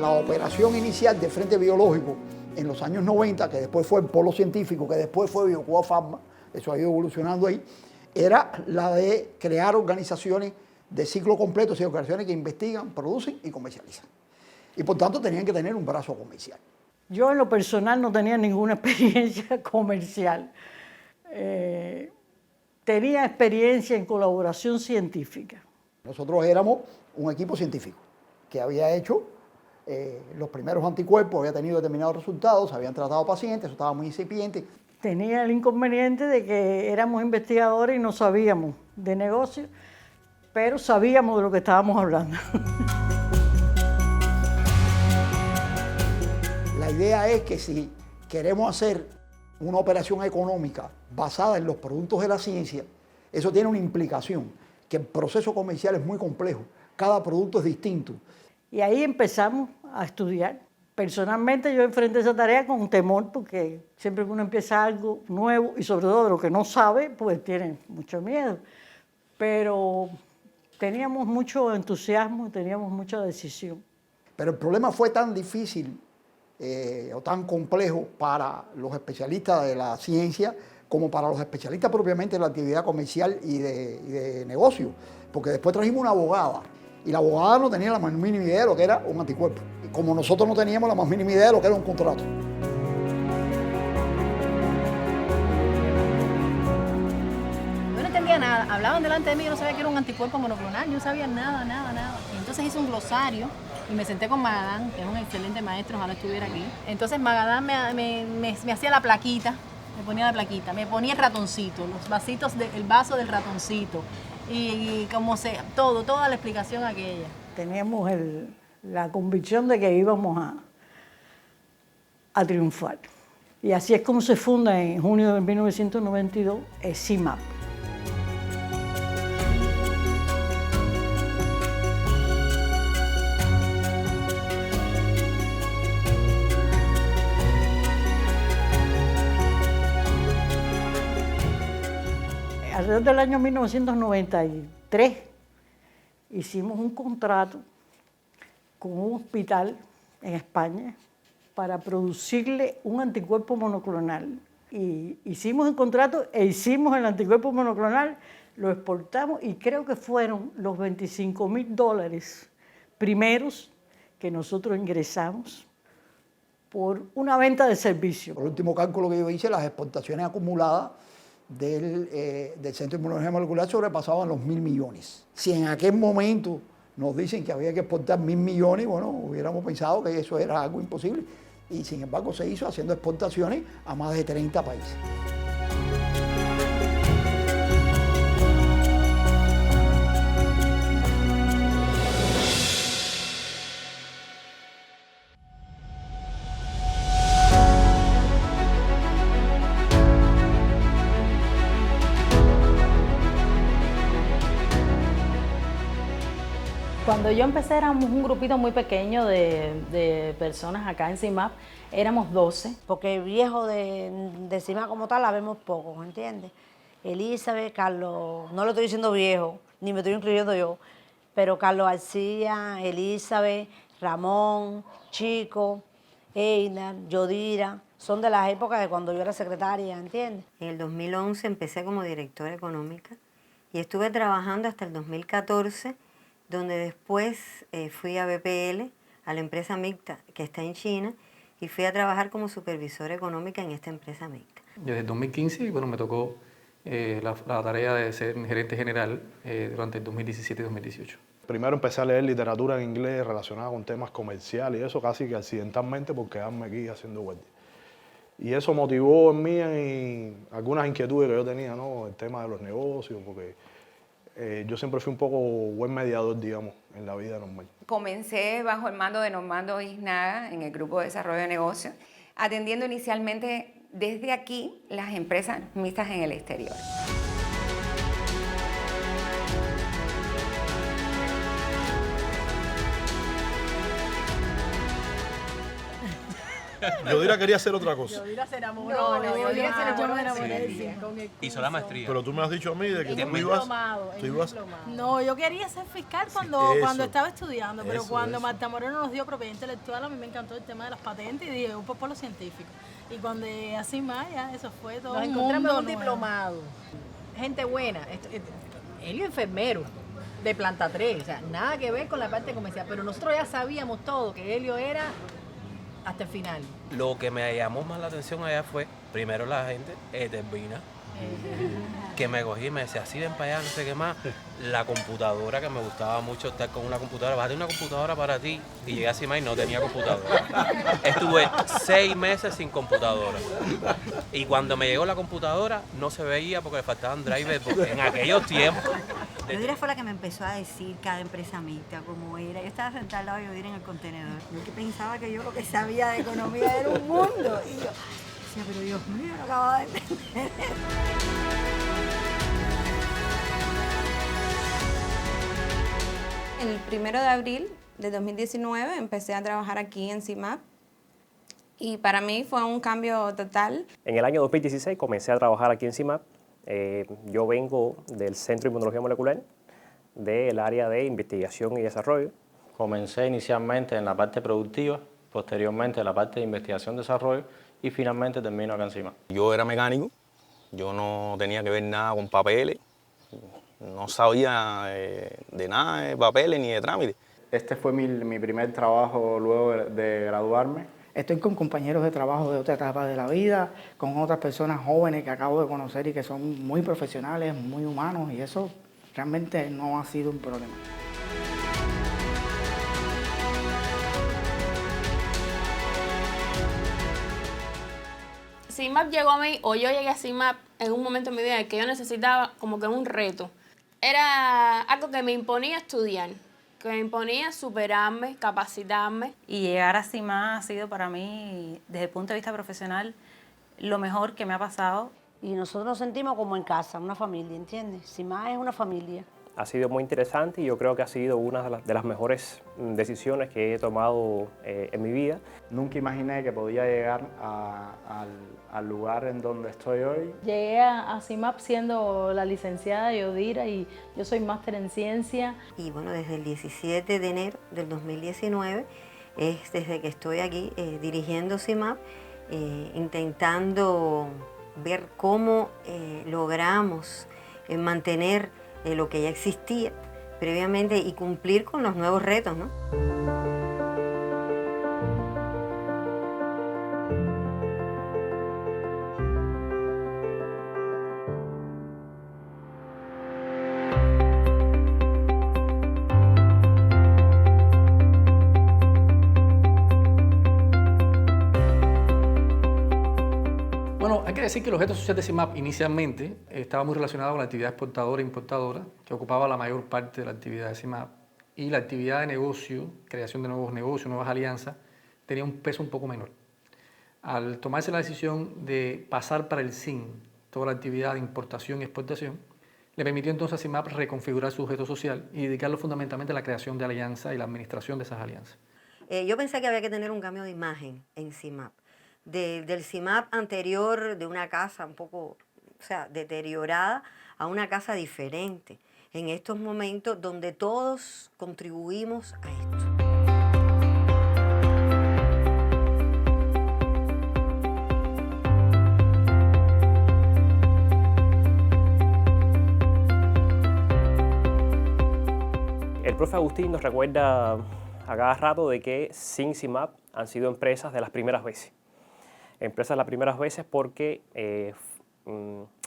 la operación inicial de Frente Biológico en los años 90, que después fue el Polo Científico, que después fue Biocuba Pharma, eso ha ido evolucionando ahí, era la de crear organizaciones de ciclo completo, o sea, organizaciones que investigan, producen y comercializan. Y por tanto tenían que tener un brazo comercial. Yo en lo personal no tenía ninguna experiencia comercial. Tenía experiencia en colaboración científica. Nosotros éramos un equipo científico que había hecho los primeros anticuerpos, había tenido determinados resultados, se habían tratado pacientes, eso estaba muy incipiente. Tenía el inconveniente de que éramos investigadores y no sabíamos de negocio, pero sabíamos de lo que estábamos hablando. La idea es que si queremos hacer una operación económica basada en los productos de la ciencia, eso tiene una implicación, que el proceso comercial es muy complejo, cada producto es distinto. Y ahí empezamos a estudiar. Personalmente yo enfrenté esa tarea con temor porque siempre que uno empieza algo nuevo y sobre todo de lo que no sabe, pues tiene mucho miedo. Pero teníamos mucho entusiasmo, teníamos mucha decisión. Pero el problema fue tan difícil o tan complejo para los especialistas de la ciencia como para los especialistas propiamente de la actividad comercial y de negocio. Porque después trajimos una abogada y la abogada no tenía la más mínima idea de lo que era un anticuerpo. Y como nosotros no teníamos la más mínima idea de lo que era un contrato. Yo no entendía nada. Hablaban delante de mí, yo no sabía que era un anticuerpo monoclonal, yo no sabía nada. Y entonces hice un glosario y me senté con Magadán, que es un excelente maestro, ojalá estuviera aquí. Entonces Magadán me hacía la plaquita, me ponía la plaquita, me ponía el ratoncito, los vasitos, el vaso del ratoncito. Y como sea, toda la explicación aquella. Teníamos la convicción de que íbamos a triunfar. Y así es como se funda en junio de 1992 CIMAP. Alrededor del año 1993 hicimos un contrato con un hospital en España para producirle un anticuerpo monoclonal. Y hicimos el contrato e hicimos el anticuerpo monoclonal, lo exportamos y creo que fueron los $25,000 primeros que nosotros ingresamos por una venta de servicio. Por el último cálculo que yo hice, las exportaciones acumuladas del Centro de Inmunología Molecular sobrepasaban los 1.000 millones. Si en aquel momento nos dicen que había que exportar 1.000 millones, bueno, hubiéramos pensado que eso era algo imposible. Y sin embargo se hizo haciendo exportaciones a más de 30 países. Cuando yo empecé éramos un grupito muy pequeño de personas acá en CIMAP, éramos 12. Porque viejo de CIMAP como tal la vemos poco, ¿entiendes? Elizabeth, Carlos, no lo estoy diciendo viejo, ni me estoy incluyendo yo, pero Carlos García, Elizabeth, Ramón, Chico, Einar, Yodira, son de las épocas de cuando yo era secretaria, ¿entiendes? En el 2011 empecé como directora económica y estuve trabajando hasta el 2014, donde después fui a BPL, a la empresa mixta que está en China, y fui a trabajar como supervisora económica en esta empresa mixta. Desde el 2015, bueno, me tocó la tarea de ser gerente general durante el 2017 y 2018. Primero empecé a leer literatura en inglés relacionada con temas comerciales y eso casi que accidentalmente por quedarme aquí haciendo guardia. Y eso motivó en mí algunas inquietudes que yo tenía, ¿no? El tema de los negocios, porque yo siempre fui un poco buen mediador, digamos, en la vida normal. Comencé bajo el mando de Normando Isnaga en el Grupo de Desarrollo de Negocios, atendiendo inicialmente desde aquí las empresas mixtas en el exterior. Yodira quería hacer otra cosa. Yodira se enamoró. Yodira se enamoró de la ponencia. Hizo la maestría. Pero tú me has dicho a mí de que tú ibas... No, yo quería ser fiscal cuando estaba estudiando, pero cuando Marta Moreno nos dio propiedad intelectual, a mí me encantó el tema de las patentes y dije, un por lo científico. Y cuando así más, ya eso fue todo Nos un encontramos mundo un nuevo. diplomado. Gente buena. Helio enfermero de planta 3, o sea, nada que ver con la parte comercial, pero nosotros ya sabíamos todo, que Helio era hasta el final. Lo que me llamó más la atención allá fue, primero la gente, Etervina, que me cogí y me decía, así ven para allá, no sé qué más. La computadora, que me gustaba mucho estar con una computadora, bájate una computadora para ti. Y llegué así más y no tenía computadora. Estuve 6 meses sin computadora. Y cuando me llegó la computadora, no se veía porque le faltaban drivers, porque en aquellos tiempos... Yodira fue la que me empezó a decir cada empresa mixta, cómo era. Yo estaba sentada al lado de Yodira en el contenedor. Yo que pensaba que yo lo que sabía de economía era un mundo. Y yo decía, pero Dios mío, no acababa de entender. El 1 de abril de 2019 empecé a trabajar aquí en CIMAP y para mí fue un cambio total. En el año 2016 comencé a trabajar aquí en CIMAP. Yo vengo del Centro de Inmunología Molecular, del área de investigación y desarrollo. Comencé inicialmente en la parte productiva, posteriormente en la parte de investigación y desarrollo y finalmente termino acá en CIMAP. Yo era mecánico, yo no tenía que ver nada con papeles, no sabía de nada de papeles ni de trámites. Este fue mi primer trabajo luego de graduarme. Estoy con compañeros de trabajo de otra etapa de la vida, con otras personas jóvenes que acabo de conocer y que son muy profesionales, muy humanos, y eso realmente no ha sido un problema. CIMAP llegó a mí, o yo llegué a CIMAP en un momento en mi vida en que yo necesitaba como que un reto. Era algo que me imponía estudiar, que me imponía superarme, capacitarme. Y llegar a CIMAP ha sido para mí, desde el punto de vista profesional, lo mejor que me ha pasado. Y nosotros nos sentimos como en casa, una familia, ¿entiendes? CIMAP es una familia. Ha sido muy interesante y yo creo que ha sido una de las mejores decisiones que he tomado en mi vida. Nunca imaginé que podía llegar al lugar en donde estoy hoy. Llegué a CIMAP siendo la licenciada Yodira y yo soy máster en ciencia. Y bueno, desde el 17 de enero del 2019 es desde que estoy aquí dirigiendo CIMAP, intentando ver cómo logramos mantener lo que ya existía previamente y cumplir con los nuevos retos, ¿no? Bueno, hay que decir que el objeto social de CIMAP inicialmente estaba muy relacionado con la actividad exportadora e importadora, que ocupaba la mayor parte de la actividad de CIMAP, y la actividad de negocio, creación de nuevos negocios, nuevas alianzas, tenía un peso un poco menor. Al tomarse la decisión de pasar para el SIN toda la actividad de importación y exportación, le permitió entonces a CIMAP reconfigurar su objeto social y dedicarlo fundamentalmente a la creación de alianzas y la administración de esas alianzas. Yo pensé que había que tener un cambio de imagen en CIMAP. Del CIMAP anterior, de una casa un poco, o sea, deteriorada, a una casa diferente, en estos momentos donde todos contribuimos a esto. El profe Agustín nos recuerda a cada rato de que SIN y CIMAP han sido empresas de las primeras veces. Empresas de las primeras veces porque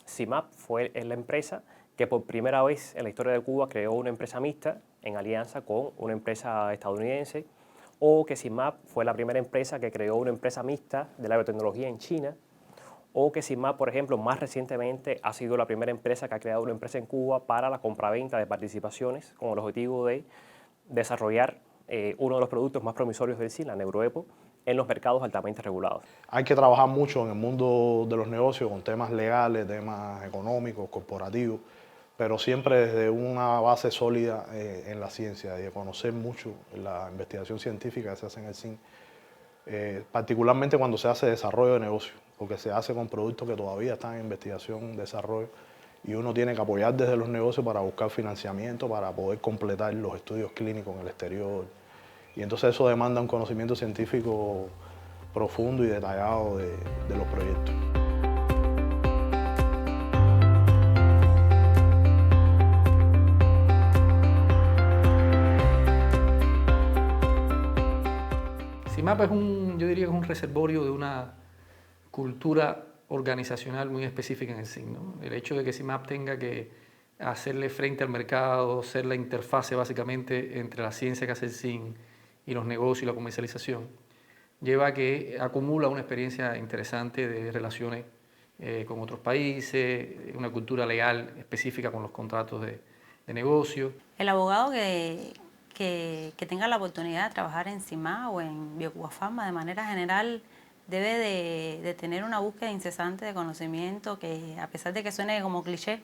CIMAP es la empresa que por primera vez en la historia de Cuba creó una empresa mixta en alianza con una empresa estadounidense, o que CIMAP fue la primera empresa que creó una empresa mixta de la biotecnología en China, o que CIMAP, por ejemplo, más recientemente ha sido la primera empresa que ha creado una empresa en Cuba para la compraventa de participaciones con el objetivo de desarrollar uno de los productos más promisorios del SIN, la NeuroEpo, en los mercados altamente regulados. Hay que trabajar mucho en el mundo de los negocios con temas legales, temas económicos, corporativos, pero siempre desde una base sólida en la ciencia y de conocer mucho la investigación científica que se hace en el SIN particularmente cuando se hace desarrollo de negocio, porque se hace con productos que todavía están en investigación, desarrollo, y uno tiene que apoyar desde los negocios para buscar financiamiento, para poder completar los estudios clínicos en el exterior. Y entonces eso demanda un conocimiento científico profundo y detallado de los proyectos. CIMAP es yo diría que es un reservorio de una cultura organizacional muy específica en el SIN, ¿no? El hecho de que CIMAP tenga que hacerle frente al mercado, ser la interfase básicamente entre la ciencia que hace el SIN y los negocios y la comercialización, lleva a que acumula una experiencia interesante de relaciones con otros países, una cultura legal específica con los contratos de negocio. El abogado que tenga la oportunidad de trabajar en CIMAP o en Biocuba Pharma de manera general debe de tener una búsqueda incesante de conocimiento que, a pesar de que suene como cliché,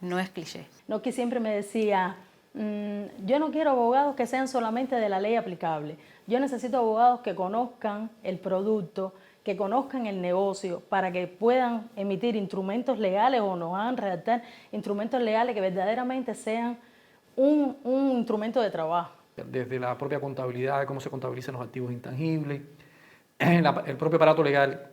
no es cliché. Noki siempre me decía, yo no quiero abogados que sean solamente de la ley aplicable. Yo necesito abogados que conozcan el producto, que conozcan el negocio, para que puedan emitir instrumentos legales o nos hagan redactar instrumentos legales que verdaderamente sean un instrumento de trabajo. Desde la propia contabilidad, cómo se contabilizan los activos intangibles, el propio aparato legal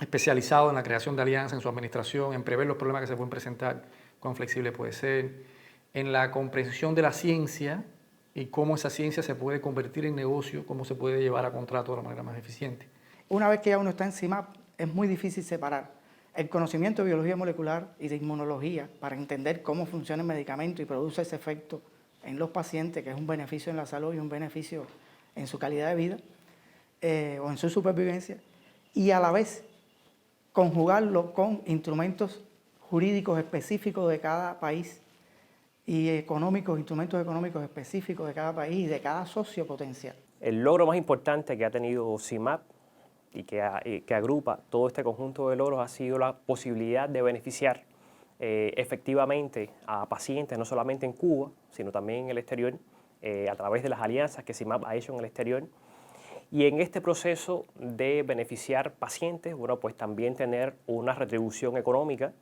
especializado en la creación de alianzas, en su administración, en prever los problemas que se pueden presentar, cuán flexible puede ser, en la comprensión de la ciencia y cómo esa ciencia se puede convertir en negocio, cómo se puede llevar a contrato de la manera más eficiente. Una vez que ya uno está en CIMAP, es muy difícil separar el conocimiento de biología molecular y de inmunología para entender cómo funciona el medicamento y produce ese efecto en los pacientes, que es un beneficio en la salud y un beneficio en su calidad de vida o en su supervivencia, y a la vez conjugarlo con instrumentos jurídicos específicos de cada país y instrumentos económicos específicos de cada país y de cada socio potencial. El logro más importante que ha tenido CIMAP y que agrupa todo este conjunto de logros ha sido la posibilidad de beneficiar efectivamente a pacientes, no solamente en Cuba, sino también en el exterior, a través de las alianzas que CIMAP ha hecho en el exterior. Y en este proceso de beneficiar pacientes, bueno, pues también tener una retribución económica,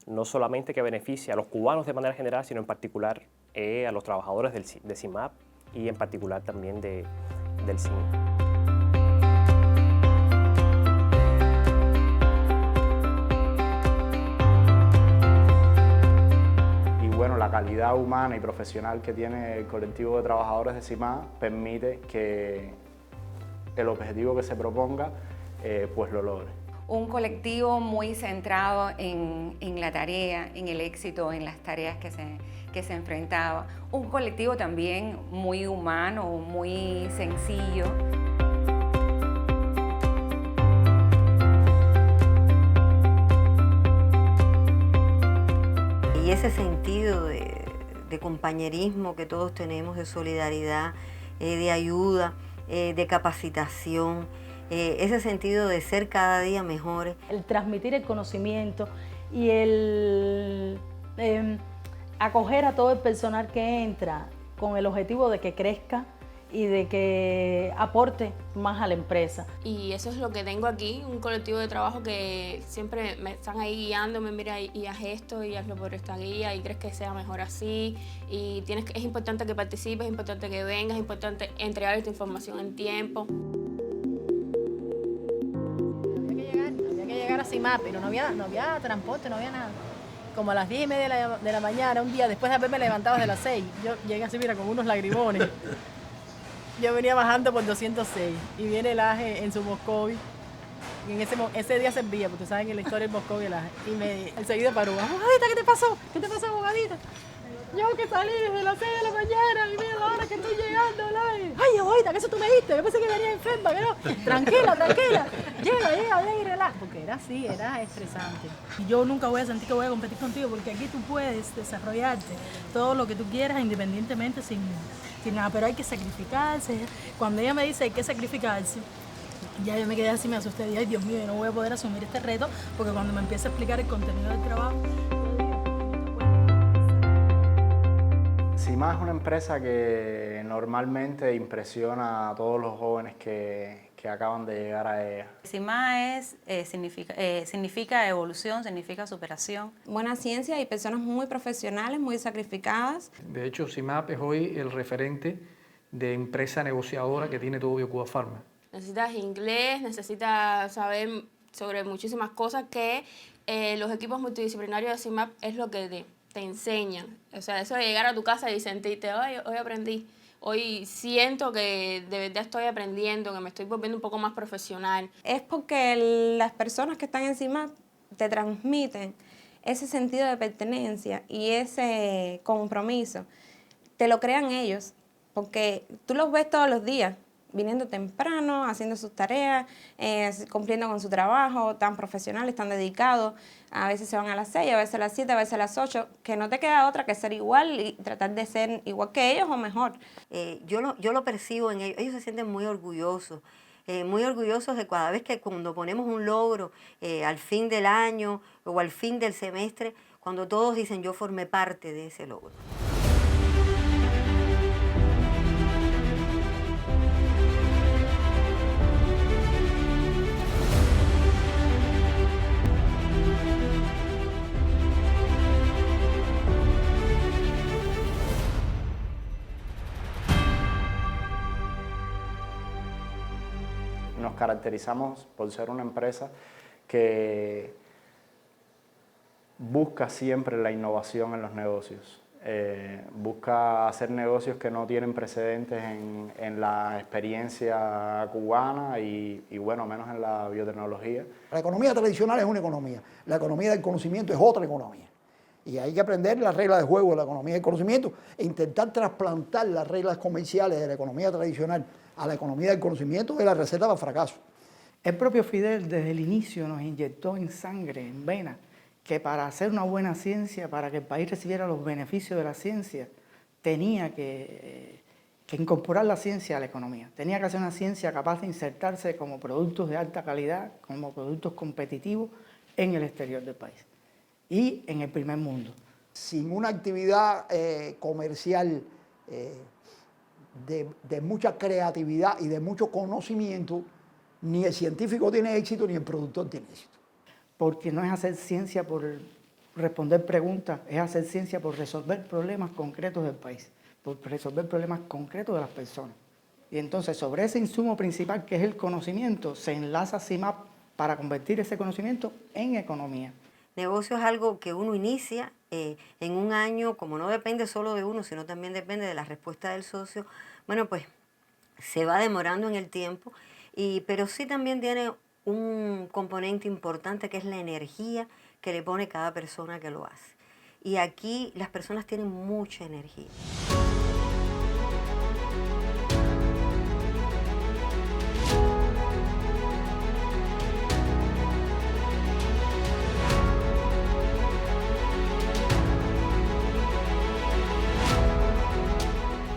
no solamente que beneficie a los cubanos de manera general, sino en particular a los trabajadores de CIMAP y en particular también del SIN. Bueno, la calidad humana y profesional que tiene el colectivo de trabajadores de CIMAP permite que el objetivo que se proponga pues lo logre. Un colectivo muy centrado en la tarea, en el éxito, en las tareas que se enfrentaba. Un colectivo también muy humano, muy sencillo. Y ese sentido de compañerismo que todos tenemos, de solidaridad, de ayuda, de capacitación, ese sentido de ser cada día mejores. El transmitir el conocimiento y el acoger a todo el personal que entra con el objetivo de que crezca y de que aporte más a la empresa. Y eso es lo que tengo aquí, un colectivo de trabajo que siempre me están ahí guiándome, mira, y haz esto y hazlo por esta guía y crees que sea mejor así, y es importante que participes, es importante que vengas, es importante entregar esta información en tiempo. Había que llegar a CIMAP, pero no había transporte, no había nada. Como a las 10:30 de la mañana, un día después de haberme levantado desde las 6, yo llegué así, mira, con unos lagrimones. Yo venía bajando por 206 y viene el AGE en su Moscovi. Y en ese día servía, porque tú sabes que en la historia del Moscovi el AGE. Y enseguida paró. Abogadita, ¿qué te pasó? ¿Qué te pasó, abogadita? Yo que salí desde las 6 de la mañana y mira la hora que estoy llegando al AGE. Ay, abogadita, que eso tú me diste. Yo pensé que venía enferma, que no. Tranquila. Llega, ven y relaja. Porque era así, era estresante. Y yo nunca voy a sentir que voy a competir contigo, porque aquí tú puedes desarrollarte todo lo que tú quieras independientemente sin nada, pero hay que sacrificarse. Cuando ella me dice hay que sacrificarse, ya yo me quedé así, me asusté, dije, ay Dios mío, yo no voy a poder asumir este reto, porque cuando me empieza a explicar el contenido del trabajo. CIMAP es una empresa que normalmente impresiona a todos los jóvenes que que acaban de llegar a ella. CIMAP significa evolución, significa superación. Buena ciencia y personas muy profesionales, muy sacrificadas. De hecho, CIMAP es hoy el referente de empresa negociadora que tiene todo BioCuba Pharma. Necesitas inglés, necesitas saber sobre muchísimas cosas que los equipos multidisciplinarios de CIMAP es lo que te enseñan. O sea, eso de llegar a tu casa y sentirte, hoy aprendí, hoy siento que de verdad estoy aprendiendo, que me estoy volviendo un poco más profesional. Es porque las personas que están en CIMAP te transmiten ese sentido de pertenencia y ese compromiso. Te lo crean ellos, porque tú los ves todos los días, viniendo temprano, haciendo sus tareas, cumpliendo con su trabajo, tan profesionales, tan dedicados. A veces se van a las 6, a veces a las 7, a veces a las 8, que no te queda otra que ser igual y tratar de ser igual que ellos o mejor. Yo lo percibo en ellos. Ellos se sienten muy orgullosos de cada vez que cuando ponemos un logro al fin del año o al fin del semestre, cuando todos dicen yo formé parte de ese logro. Nos caracterizamos por ser una empresa que busca siempre la innovación en los negocios. Busca hacer negocios que no tienen precedentes en la experiencia cubana y bueno, menos en la biotecnología. La economía tradicional es una economía, la economía del conocimiento es otra economía. Y hay que aprender las reglas de juego de la economía del conocimiento e intentar trasplantar las reglas comerciales de la economía tradicional a la economía del conocimiento es la receta para el fracaso. El propio Fidel desde el inicio nos inyectó en sangre, en vena, que para hacer una buena ciencia, para que el país recibiera los beneficios de la ciencia, tenía que incorporar la ciencia a la economía. Tenía que hacer una ciencia capaz de insertarse como productos de alta calidad, como productos competitivos en el exterior del país y en el primer mundo. Sin una actividad comercial de mucha creatividad y de mucho conocimiento, ni el científico tiene éxito ni el productor tiene éxito. Porque no es hacer ciencia por responder preguntas, es hacer ciencia por resolver problemas concretos del país, por resolver problemas concretos de las personas. Y entonces sobre ese insumo principal que es el conocimiento, se enlaza CIMAP para convertir ese conocimiento en economía. Negocio es algo que uno inicia en un año, como no depende solo de uno, sino también depende de la respuesta del socio, bueno, pues se va demorando en el tiempo, pero sí también tiene un componente importante que es la energía que le pone cada persona que lo hace. Y aquí las personas tienen mucha energía.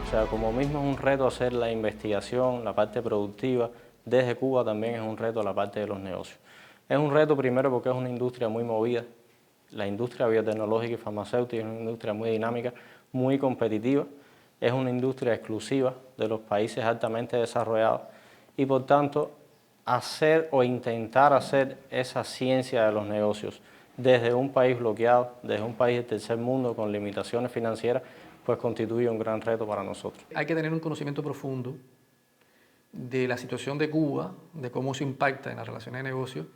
O sea, como mismo es un reto hacer la investigación, la parte productiva, desde Cuba también es un reto la parte de los negocios. Es un reto primero porque es una industria muy movida, la industria biotecnológica y farmacéutica es una industria muy dinámica, muy competitiva, es una industria exclusiva de los países altamente desarrollados y por tanto hacer o intentar hacer esa ciencia de los negocios desde un país bloqueado, desde un país del tercer mundo con limitaciones financieras, pues constituye un gran reto para nosotros. Hay que tener un conocimiento profundo de la situación de Cuba, de cómo se impacta en las relaciones de negocio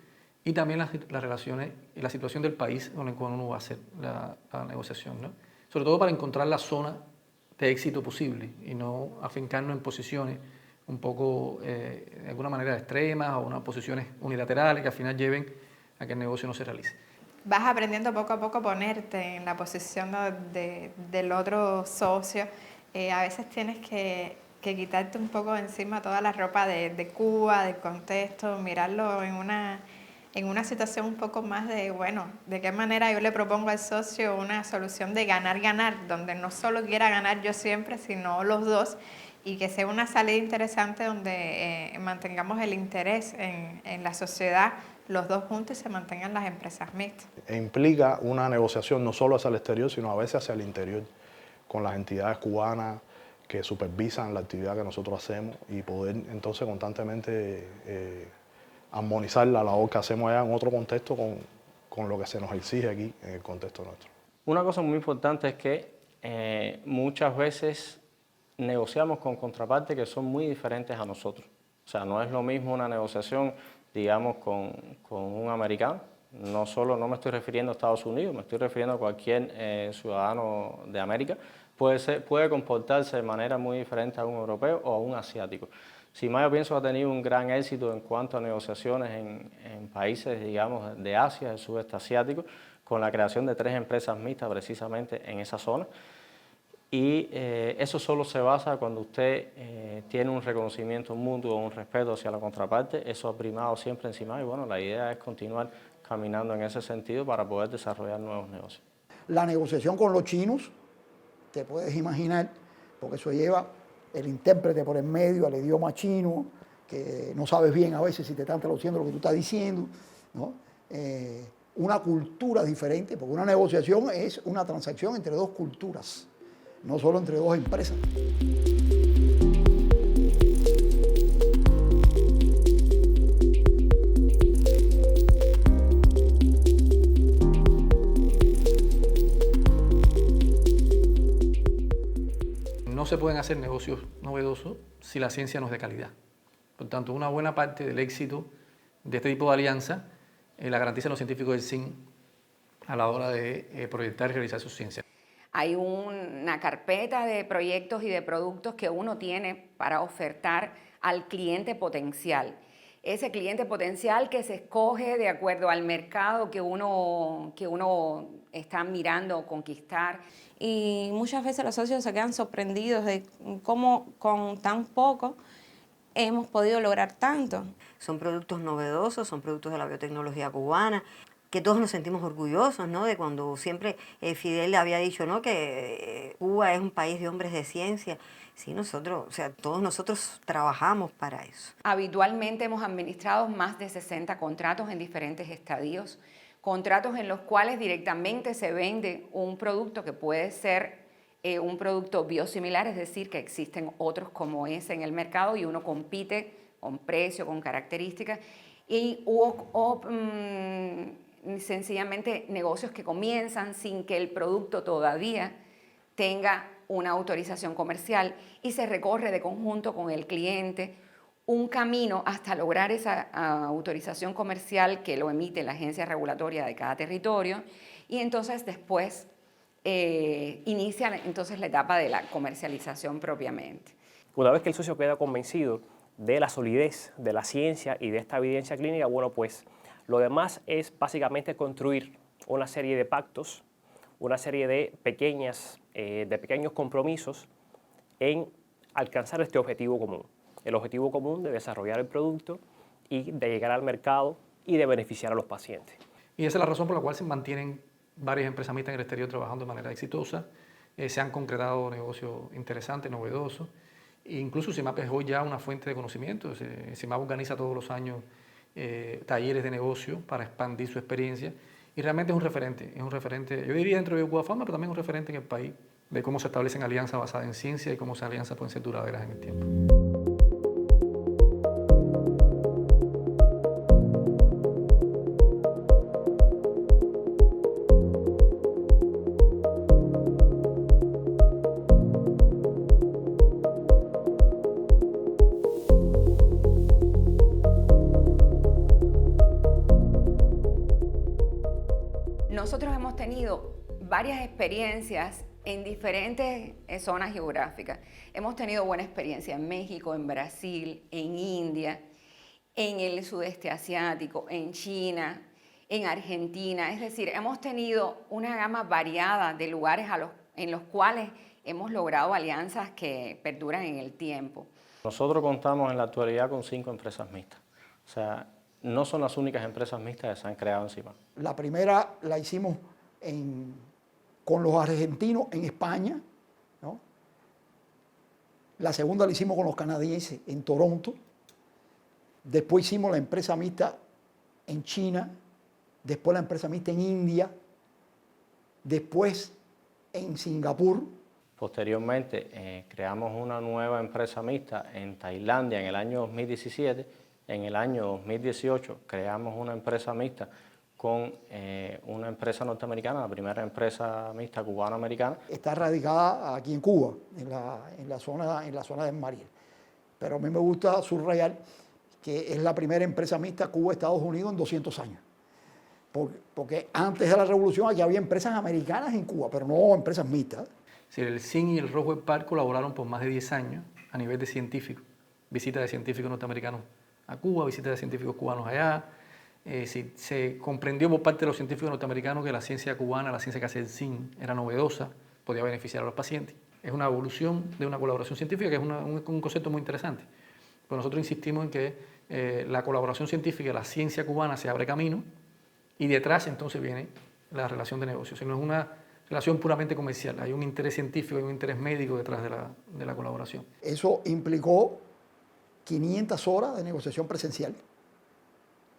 y también las relaciones y la situación del país con el cual uno va a hacer la negociación, ¿no? Sobre todo para encontrar la zona de éxito posible y no afincarnos en posiciones un poco, de alguna manera, extremas o unas posiciones unilaterales que al final lleven a que el negocio no se realice. Vas aprendiendo poco a poco a ponerte en la posición del otro socio. A veces tienes que quitarte un poco de encima toda la ropa de Cuba, del contexto, mirarlo en una situación un poco más de, bueno, de qué manera yo le propongo al socio una solución de ganar-ganar, donde no solo quiera ganar yo siempre, sino los dos, y que sea una salida interesante donde mantengamos el interés en la sociedad, los dos juntos, y se mantengan las empresas mixtas. Implica una negociación no solo hacia el exterior, sino a veces hacia el interior, con las entidades cubanas, que supervisan la actividad que nosotros hacemos y poder entonces constantemente armonizar la labor que hacemos allá en otro contexto con lo que se nos exige aquí en el contexto nuestro. Una cosa muy importante es que muchas veces negociamos con contrapartes que son muy diferentes a nosotros. O sea, no es lo mismo una negociación, digamos, con un americano. No me estoy refiriendo a Estados Unidos, me estoy refiriendo a cualquier ciudadano de América. Puede comportarse de manera muy diferente a un europeo o a un asiático. CIMAP, yo pienso, ha tenido un gran éxito en cuanto a negociaciones en países, digamos, de Asia, del sudeste asiático, con la creación de 3 empresas mixtas precisamente en esa zona. Y eso solo se basa cuando usted tiene un reconocimiento mutuo, un respeto hacia la contraparte. Eso ha primado siempre encima y bueno, la idea es continuar caminando en ese sentido para poder desarrollar nuevos negocios. La negociación con los chinos, te puedes imaginar, porque eso lleva el intérprete por el medio al idioma chino, que no sabes bien a veces si te están traduciendo lo que tú estás diciendo, ¿no? Una cultura diferente, porque una negociación es una transacción entre 2 culturas, no solo entre 2 empresas. No se pueden hacer negocios novedosos si la ciencia no es de calidad. Por tanto, una buena parte del éxito de este tipo de alianza la garantizan los científicos del CIN a la hora de proyectar y realizar su ciencia. Hay una carpeta de proyectos y de productos que uno tiene para ofertar al cliente potencial. Ese cliente potencial que se escoge de acuerdo al mercado que uno está mirando conquistar. Y muchas veces los socios se quedan sorprendidos de cómo con tan poco hemos podido lograr tanto. Son productos novedosos, son productos de la biotecnología cubana, que todos nos sentimos orgullosos, ¿no? De cuando siempre Fidel había dicho, ¿no?, que Cuba es un país de hombres de ciencia. Sí, todos nosotros trabajamos para eso. Habitualmente hemos administrado más de 60 contratos en diferentes estadios, contratos en los cuales directamente se vende un producto que puede ser un producto biosimilar, es decir, que existen otros como ese en el mercado y uno compite con precio, con características, sencillamente negocios que comienzan sin que el producto todavía tenga una autorización comercial y se recorre de conjunto con el cliente un camino hasta lograr esa autorización comercial que lo emite la agencia regulatoria de cada territorio y entonces después inicia la etapa de la comercialización propiamente. Una vez que el socio queda convencido de la solidez de la ciencia y de esta evidencia clínica, bueno, pues lo demás es básicamente construir una serie de pactos, una serie de pequeños compromisos en alcanzar este objetivo común. El objetivo común de desarrollar el producto y de llegar al mercado y de beneficiar a los pacientes. Y esa es la razón por la cual se mantienen varias empresas mixtas en el exterior trabajando de manera exitosa. Se han concretado negocios interesantes, novedosos. E incluso CIMAP es hoy ya una fuente de conocimiento. CIMAP organiza todos los años talleres de negocio para expandir su experiencia. Y realmente es un referente, yo diría dentro de Cuba Pharma, pero también un referente en el país de cómo se establecen alianzas basadas en ciencia y cómo esas alianzas pueden ser duraderas en el tiempo. Nosotros hemos tenido varias experiencias en diferentes zonas geográficas. Hemos tenido buena experiencia en México, en Brasil, en India, en el sudeste asiático, en China, en Argentina. Es decir, hemos tenido una gama variada de lugares en los cuales hemos logrado alianzas que perduran en el tiempo. Nosotros contamos en la actualidad con 5 empresas mixtas. O sea, no son las únicas empresas mixtas que se han creado en CIMAP. La primera la hicimos con los argentinos en España, ¿no? La segunda la hicimos con los canadienses en Toronto. Después hicimos la empresa mixta en China. Después la empresa mixta en India. Después en Singapur. Posteriormente creamos una nueva empresa mixta en Tailandia en el año 2017. En el año 2018 creamos una empresa mixta con una empresa norteamericana, la primera empresa mixta cubano-americana. Está radicada aquí en Cuba, en la zona del Mariel. Pero a mí me gusta subrayar que es la primera empresa mixta Cuba-Estados Unidos en 200 años. Porque antes de la revolución aquí había empresas americanas en Cuba, pero no empresas mixtas. Sí, el CIN y el Roswell Park colaboraron por más de 10 años a nivel de científicos, visitas de científicos norteamericanos a Cuba, visitas de científicos cubanos allá. Se comprendió por parte de los científicos norteamericanos que la ciencia cubana, la ciencia que hace el CIN, era novedosa, podía beneficiar a los pacientes. Es una evolución de una colaboración científica que es un concepto muy interesante. Pero nosotros insistimos en que la colaboración científica, la ciencia cubana se abre camino y detrás entonces viene la relación de negocios. No es una relación puramente comercial, hay un interés científico, hay un interés médico detrás de la colaboración. Eso implicó 500 horas de negociación presencial,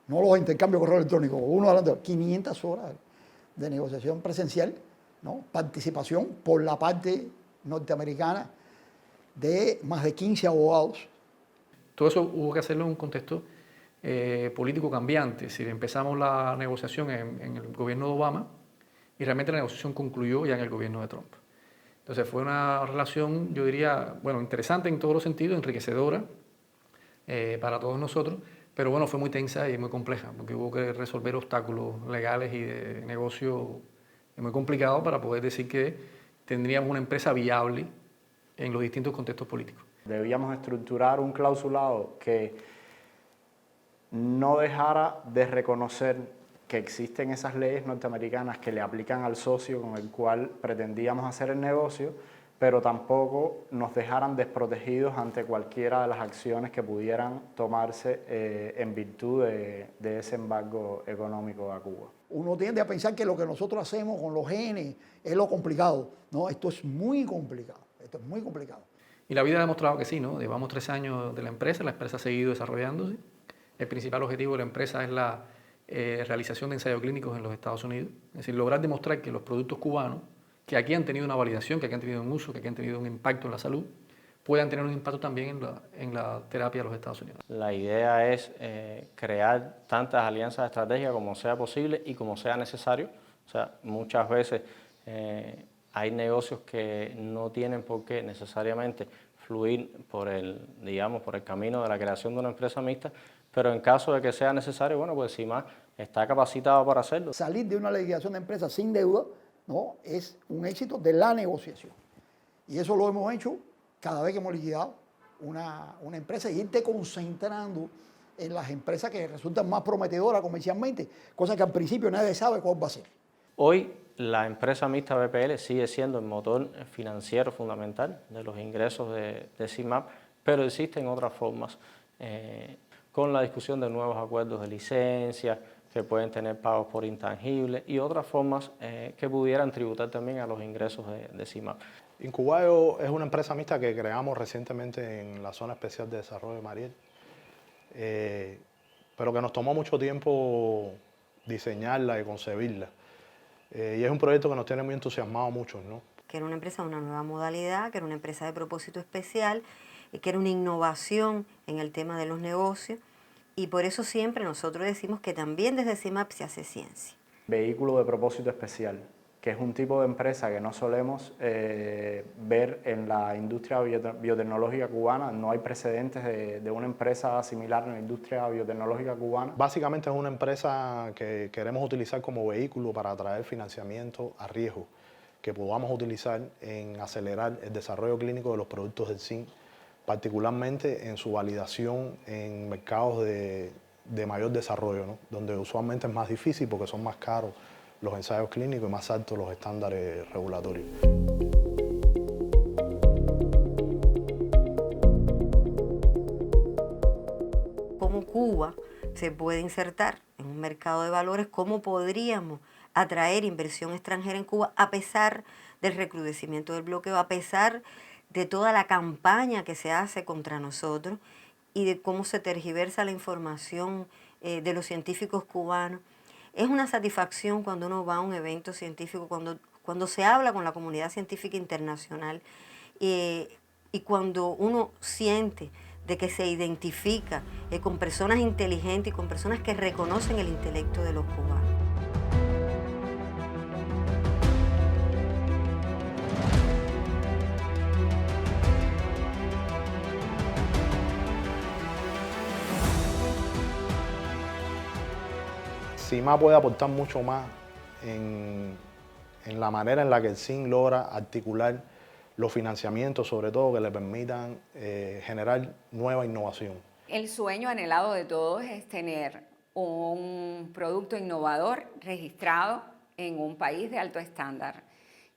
no los intercambios de correo electrónico, uno adelante, 500 horas de negociación presencial, ¿no? Participación por la parte norteamericana de más de 15 abogados. Todo eso hubo que hacerlo en un contexto político cambiante. Es decir, empezamos la negociación en el gobierno de Obama y realmente la negociación concluyó ya en el gobierno de Trump. Entonces fue una relación, yo diría, bueno, interesante en todos los sentidos, enriquecedora para todos nosotros, pero bueno, fue muy tensa y muy compleja, porque hubo que resolver obstáculos legales y de negocio muy complicados para poder decir que tendríamos una empresa viable en los distintos contextos políticos. Debíamos estructurar un clausulado que no dejara de reconocer que existen esas leyes norteamericanas que le aplican al socio con el cual pretendíamos hacer el negocio, pero tampoco nos dejaran desprotegidos ante cualquiera de las acciones que pudieran tomarse en virtud de ese embargo económico a Cuba. Uno tiende a pensar que lo que nosotros hacemos con los genes es lo complicado. No, esto es muy complicado, esto es muy complicado. Y la vida ha demostrado que sí, ¿no? Llevamos 3 años de la empresa ha seguido desarrollándose. El principal objetivo de la empresa es la realización de ensayos clínicos en los Estados Unidos. Es decir, lograr demostrar que los productos cubanos, que aquí han tenido una validación, que aquí han tenido un uso, que aquí han tenido un impacto en la salud, puedan tener un impacto también en la terapia de los Estados Unidos. La idea es crear tantas alianzas estratégicas como sea posible y como sea necesario. O sea, muchas veces hay negocios que no tienen por qué necesariamente fluir por el camino de la creación de una empresa mixta, pero en caso de que sea necesario, bueno, pues CIMAP está capacitado para hacerlo. Salir de una liquidación de empresas sin deuda, ¿no? Es un éxito de la negociación. Y eso lo hemos hecho cada vez que hemos liquidado una empresa y irte concentrando en las empresas que resultan más prometedoras comercialmente, cosa que al principio nadie sabe cuál va a ser. Hoy la empresa mixta BPL sigue siendo el motor financiero fundamental de los ingresos de CIMAP, pero existen otras formas con la discusión de nuevos acuerdos de licencia, que pueden tener pagos por intangibles y otras formas que pudieran tributar también a los ingresos de CIMAP. Incubayo es una empresa mixta que creamos recientemente en la Zona Especial de Desarrollo de Mariel, pero que nos tomó mucho tiempo diseñarla y concebirla. Y es un proyecto que nos tiene muy entusiasmados muchos, ¿no? Que era una empresa de una nueva modalidad, que era una empresa de propósito especial, que era una innovación en el tema de los negocios, y por eso siempre nosotros decimos que también desde CIMAP se hace ciencia. Vehículo de propósito especial, que es un tipo de empresa que no solemos ver en la industria biotecnológica cubana. No hay precedentes de una empresa similar en la industria biotecnológica cubana. Básicamente es una empresa que queremos utilizar como vehículo para atraer financiamiento a riesgo, que podamos utilizar en acelerar el desarrollo clínico de los productos del zinc, particularmente en su validación en mercados de mayor desarrollo, ¿no? Donde usualmente es más difícil porque son más caros los ensayos clínicos y más altos los estándares regulatorios. ¿Cómo Cuba se puede insertar en un mercado de valores? ¿Cómo podríamos atraer inversión extranjera en Cuba a pesar del recrudecimiento del bloqueo, a pesar de toda la campaña que se hace contra nosotros y de cómo se tergiversa la información de los científicos cubanos? Es una satisfacción cuando uno va a un evento científico, cuando Cuando se habla con la comunidad científica internacional y cuando uno siente de que se identifica con personas inteligentes y con personas que reconocen el intelecto de los cubanos. CIMAP puede aportar mucho más en la manera en la que el CIN logra articular los financiamientos, sobre todo que le permitan generar nueva innovación. El sueño anhelado de todos es tener un producto innovador registrado en un país de alto estándar,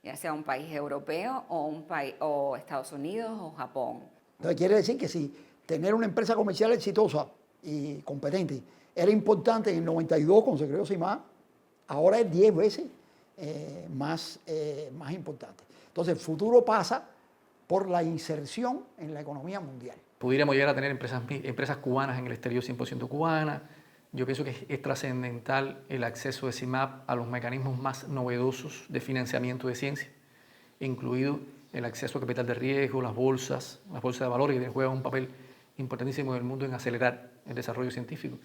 ya sea un país europeo o Estados Unidos o Japón. Entonces quiere decir que si tener una empresa comercial exitosa y competente era importante en el 92 cuando se creó CIMAP, ahora es 10 veces más importante. Entonces el futuro pasa por la inserción en la economía mundial. Pudiéramos llegar a tener empresas cubanas en el exterior 100% cubanas. Yo pienso que es trascendental el acceso de CIMAP a los mecanismos más novedosos de financiamiento de ciencia, incluido el acceso a capital de riesgo, las bolsas de valores, que juegan un papel importantísimo en el mundo en acelerar el desarrollo científico.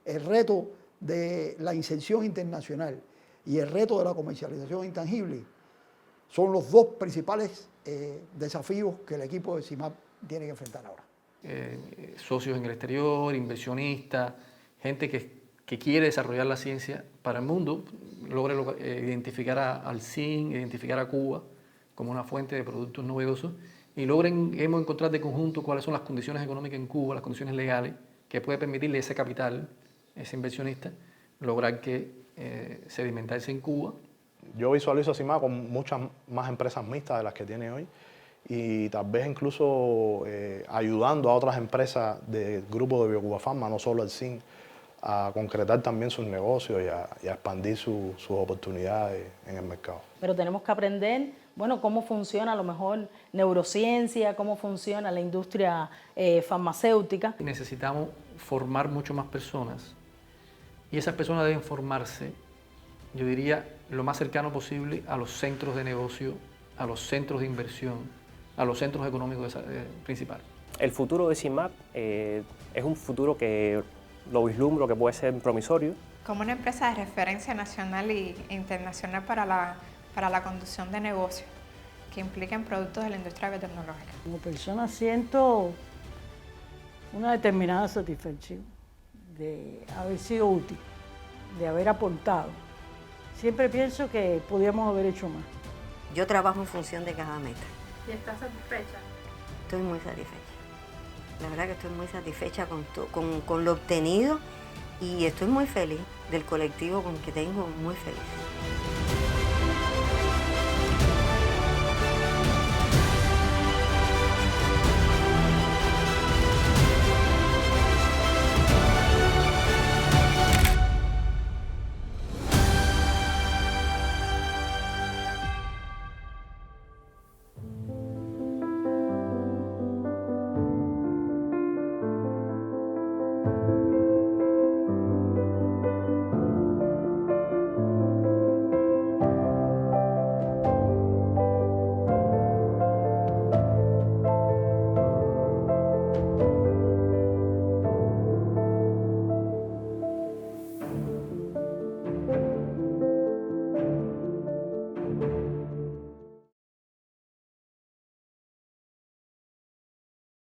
El reto de la inserción internacional y el reto de la comercialización intangible son los dos principales desafíos que el equipo de CIMAP tiene que enfrentar ahora. Socios en el exterior, inversionistas, gente que quiere desarrollar la ciencia para el mundo, logre identificar al CIN, identificar a Cuba como una fuente de productos novedosos y hemos encontrado de conjunto cuáles son las condiciones económicas en Cuba, las condiciones legales que puede permitirle ese capital, ese inversionista, lograr que sedimentarse en Cuba. Yo visualizo a CIMAP con muchas más empresas mixtas de las que tiene hoy y tal vez incluso ayudando a otras empresas del grupo de Biocuba Pharma, no solo al CIN, a concretar también sus negocios y a expandir sus oportunidades en el mercado. Pero tenemos que aprender, bueno, cómo funciona a lo mejor neurociencia, cómo funciona la industria farmacéutica. Necesitamos formar mucho más personas y esas personas deben formarse, yo diría, lo más cercano posible a los centros de negocio, a los centros de inversión, a los centros económicos principales. El futuro de CIMAP es un futuro que lo vislumbro que puede ser promisorio. Como una empresa de referencia nacional e internacional para la conducción de negocios que impliquen productos de la industria biotecnológica. Como persona siento una determinada satisfacción de haber sido útil, de haber aportado. Siempre pienso que podíamos haber hecho más. Yo trabajo en función de cada meta. ¿Y estás satisfecha? Estoy muy satisfecha. La verdad que estoy muy satisfecha con lo obtenido y estoy muy feliz del colectivo con que tengo, muy feliz.